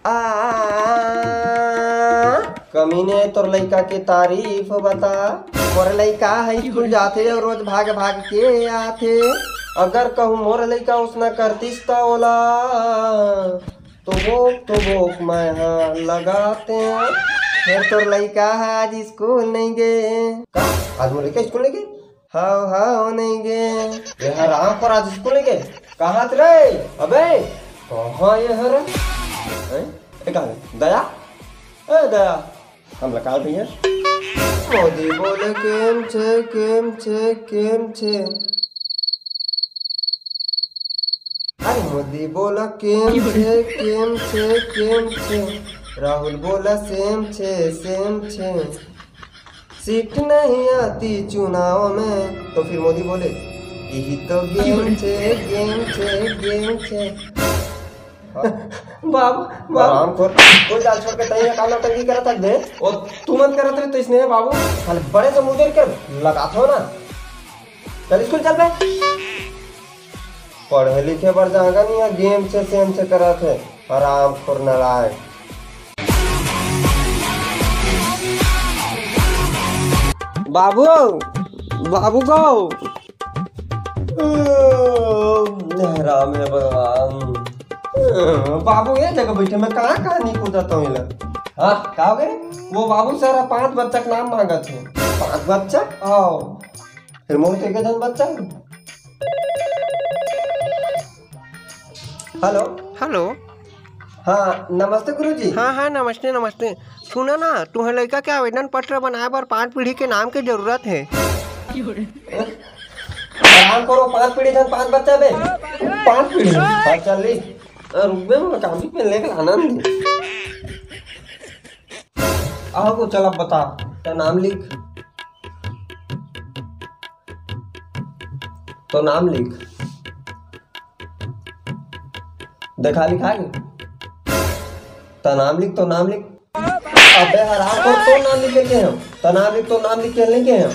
आ कमीने तोर लइका के तारीफ बता। मोर लइका है स्कूल जाथे और रोज भाग भाग के आथे। अगर कहूँ मोर लइका उसना करतीस त ओला तो बोक मैं हाँ लगाते हैं। फिर तोर लइका है आज स्कूल नहीं गए का? आज मोर लइका स्कूल नहीं गए? हाँ नहीं गए। ये हराम पर आज स्कूल नहीं गए? कहाँ रे? अबे कहाँ ये हर दया दया हम लगा भैया। मोदी बोले केम छे। अरे मोदी बोला केम छे। राहुल बोला सेम छे। सीट नहीं आती चुनाव में तो फिर मोदी बोले यही तो गेम छे। बाबू आराम कर। कोई डाल छोड़ के तई काम नौटंकी करत है बे और तू मत करत रहे तो इसने बाबू खाली बड़े से मुंह देख कर लगात हो ना। चल स्कूल चल बे। पढ़े लिखे पर जाएगा नहीं या गेम से सेम से करत है आराम खोर नालायक। बाबू गो राम है भगवान। बाबू ये जगह बैठे मैं कहाँ नहीं कूदता हूँ। हाँ कहा गए वो बाबू सारा 5 बच्चा का नाम मांगा थे। 5 बच्चा आओ फिर मोर के जन बच्चा। हेलो हाँ नमस्ते गुरुजी। हाँ नमस्ते। सुना ना तुम्हें लड़का के आवेदन पत्र बनाए पर 5 पीढ़ी के नाम की जरूरत है। आराम करो 5 पीढ़ी जन 5 बच्चा बे 5 पीढ़ी। हाँ चल ली रुबे में काफी में लेकर आनंद आओ को। चल अब बता तो नाम लिख। तो नाम लिख देखा लिखा गया तो नाम लिख। अबे हराम को तो नाम लिख के हैं तो नाम लिख के लेके हैं।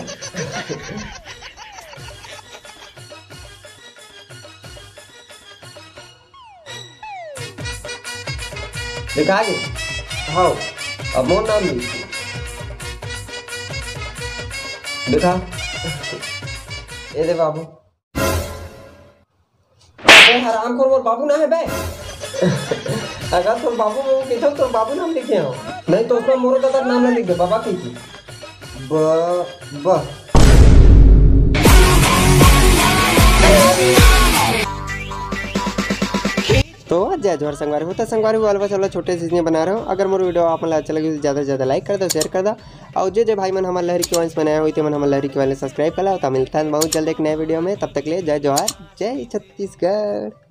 लिखा गया हाँ अब मोर नाम लिख देखा। ये दे बाबू। अबे हराम खोर मोर बाबू ना है बे। अगर तुम बाबू कहते तो बाबू नाम लिखे हो नहीं तो उसमें मोर दादा नाम ना लिख दे बाबा की तो जय जोहर संगवारी होता संगवारी वाला चलो छोटे चीज़ें बना रहे हो। अगर मोर वीडियो आप अच्छा लगे तो ज़्यादा से ज़्यादा लाइक कर दो शेयर कर दो। और जे भाई मन हमारे लहरी के वंश बनाया हुई थे मन हमारे लहरी के वाले सब्सक्राइब कर लो। तो मिलता है बहुत जल्द एक नए वीडियो में। तब तक ले जय जोहर जय छत्तीसगढ़।